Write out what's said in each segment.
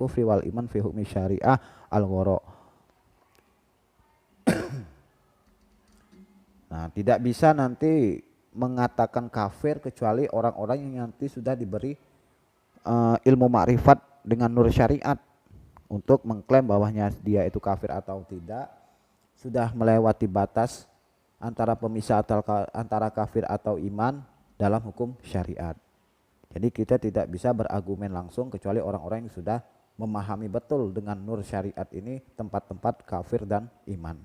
kufri wal iman fi hukmi syariah al-ghara. Nah, tidak bisa nanti mengatakan kafir kecuali orang-orang yang nanti sudah diberi ilmu makrifat dengan nur syariat untuk mengklaim bahwanya dia itu kafir atau tidak, sudah melewati batas antara pemisah antara kafir atau iman dalam hukum syariat. Jadi kita tidak bisa berargumen langsung kecuali orang-orang yang sudah memahami betul dengan nur syariat ini tempat-tempat kafir dan iman.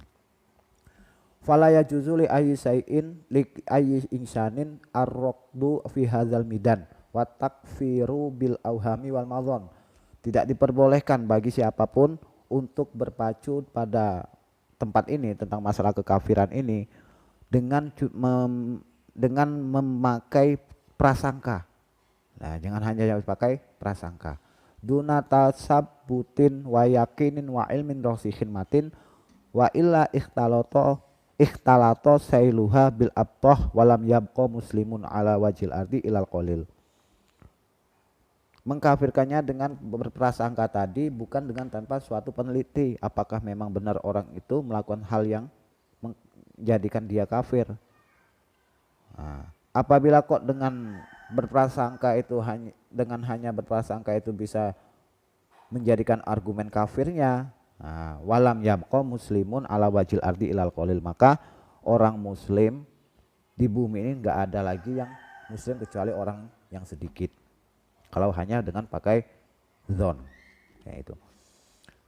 Fala yajuzu li ayyi syai'in li ayyi insanin ar-raqdu fi hadzal midan wa takfiru bil auhami wal madhon. Tidak diperbolehkan bagi siapapun untuk berpacu pada tempat ini tentang masalah kekafiran ini dengan memakai prasangka. Nah, jangan hanya pakai prasangka. Duna tasabbutin wa yakinin wa ilmin rasihin matin wa illa ikhtalato sailuha bil abtah walam yabqa muslimun ala wajil ardi ilal qalil. Mengkafirkannya dengan berprasangka tadi bukan dengan tanpa suatu peneliti apakah memang benar orang itu melakukan hal yang menjadikan dia kafir. Nah, apabila kok dengan berprasangka itu hanya berprasangka itu bisa menjadikan argumen kafirnya, nah, walam yabqa muslimun ala wajil ardi ilal qalil, maka orang muslim di bumi ini enggak ada lagi yang muslim kecuali orang yang sedikit. Kalau hanya dengan pakai zon, yaitu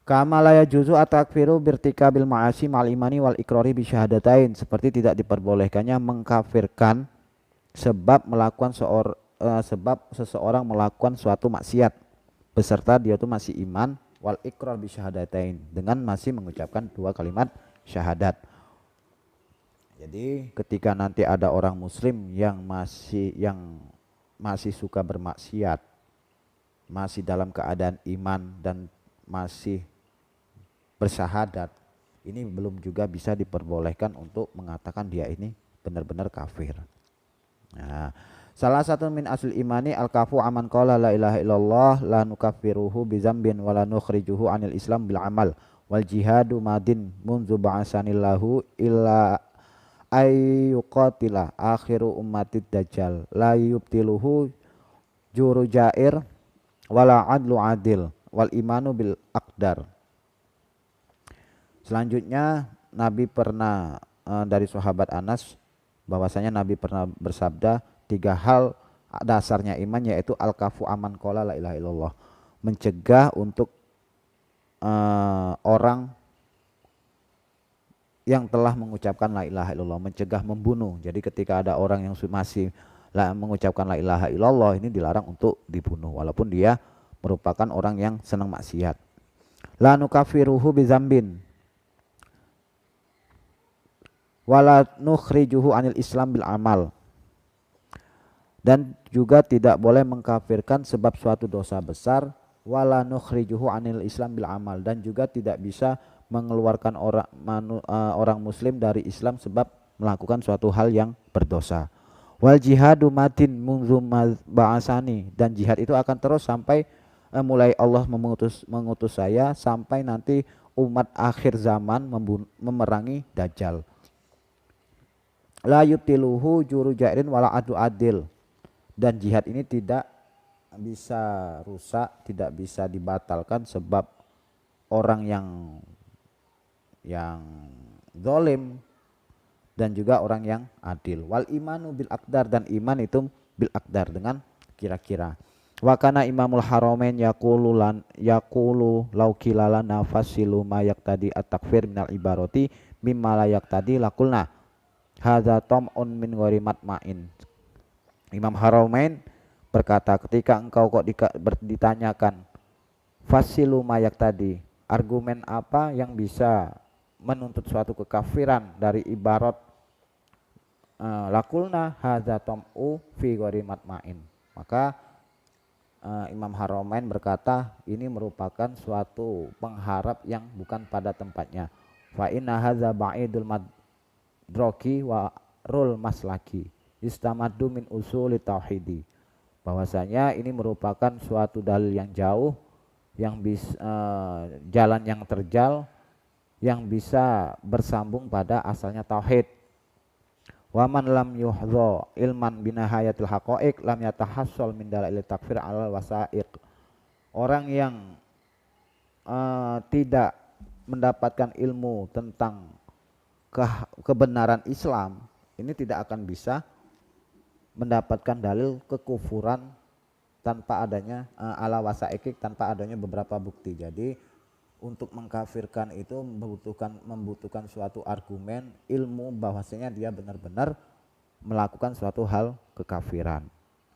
kama la yajuzu at-takfiru birtikabil ma'asi ma'al imani wal iqrari bi syahadatain, seperti tidak diperbolehkannya mengkafirkan sebab seseorang melakukan suatu maksiat beserta dia itu masih iman wal iqrar bi syahadatain, dengan masih mengucapkan dua kalimat syahadat. Jadi ketika nanti ada orang muslim yang masih suka bermaksiat, masih dalam keadaan iman dan masih bersyahadat, ini belum juga bisa diperbolehkan untuk mengatakan dia ini benar-benar kafir. Nah, salah satu min asl imani al-kafu aman qala la ilaha illallah la nukaffiruhu bi dzambin wa la nukhrijuhu anil islam bil amal wal jihadu madin munzu ba'asanillahu illa ayyuqatila akhiru ummatid dajjal la yubtiluhu juru jair wala adlu adil wal imanu bil aqdar. Selanjutnya Nabi pernah dari sahabat Anas bahwasanya Nabi pernah bersabda, tiga hal dasarnya iman yaitu al-kafu aman qala la ilaha illallah, mencegah untuk orang yang telah mengucapkan la ilaha illallah, mencegah membunuh. Jadi ketika ada orang yang masih mengucapkan la ilaha illallah, ini dilarang untuk dibunuh walaupun dia merupakan orang yang senang maksiat. La nukafiruhu bizambin wala nukhrijuhu anil islam bil amal, dan juga tidak boleh mengkafirkan sebab suatu dosa besar, wala nukhrijuhu anil islam bil amal, dan juga tidak bisa mengeluarkan orang muslim dari Islam sebab melakukan suatu hal yang berdosa. Wal jihadu matin munzu ba'asani, dan jihad itu akan terus sampai mulai Allah mengutus saya sampai nanti umat akhir zaman memerangi Dajjal. La yubtiluhu juru jairin wala adu adil, dan jihad ini tidak bisa rusak, tidak bisa dibatalkan sebab orang yang zalim dan juga orang yang adil. Wal imanu bil aqdar, dan iman itu bil aqdar, dengan kira-kira. Wa kana imamul haramain yaqulu law qilala nafasilu ma yaqtadi at-takfir minal ibarati mimma la yaqtadi laqulna hadza tam'un min ghairi matma'in. Imam Haramain berkata, ketika engkau kok ditanyakan fasilu ma yaqtadi, argumen apa yang bisa menuntut suatu kekafiran dari ibarat lakulna hadza tam'u fi ghairi matma'in, maka Imam Haramain berkata ini merupakan suatu pengharap yang bukan pada tempatnya. Fa inna hadza ba'idul madroki wa rul maslaki istamaddu min usuli tauhidi, bahwasanya ini merupakan suatu dalil yang jauh yang bisa jalan yang terjal yang bisa bersambung pada asalnya tauhid. Wa man lam yuhdha ilman binahayatil haqaiq lam yatahassal min dalail takfir alal wasaiq. Orang yang tidak mendapatkan ilmu tentang kebenaran Islam ini tidak akan bisa mendapatkan dalil kekufuran tanpa adanya ala wasaiq, tanpa adanya beberapa bukti. Jadi untuk mengkafirkan itu membutuhkan suatu argumen ilmu bahwasanya dia benar-benar melakukan suatu hal kekafiran.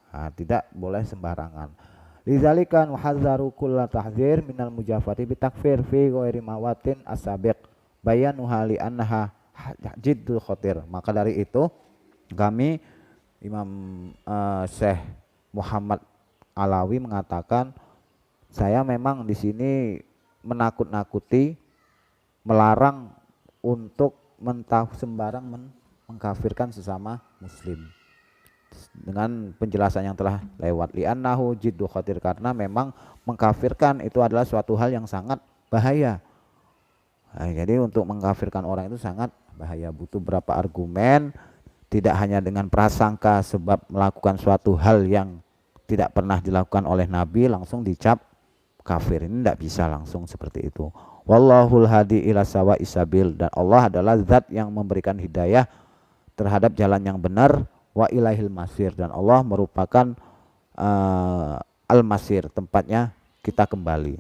Nah, tidak boleh sembarangan. Lidzalika nuhadzaru kulla tahdzir minal mujafati bitakfir fi ghairi mawatin asabiq bayanuha li annaha jiddul khatir. Maka dari itu kami Imam Syekh Muhammad Alawi mengatakan, saya memang di sini menakut-nakuti, melarang untuk sembarang mengkafirkan sesama muslim dengan penjelasan yang telah lewat. Li'annahu jiddu khatir, karena memang mengkafirkan itu adalah suatu hal yang sangat bahaya. Nah, jadi untuk mengkafirkan orang itu sangat bahaya, butuh berapa argumen, tidak hanya dengan prasangka sebab melakukan suatu hal yang tidak pernah dilakukan oleh Nabi langsung dicap kafir. Ini tidak bisa langsung seperti itu. Wallahul hadi ila sawa isabil, dan Allah adalah zat yang memberikan hidayah terhadap jalan yang benar. Wa ilaihil masir, dan Allah merupakan al-masir, tempatnya kita kembali.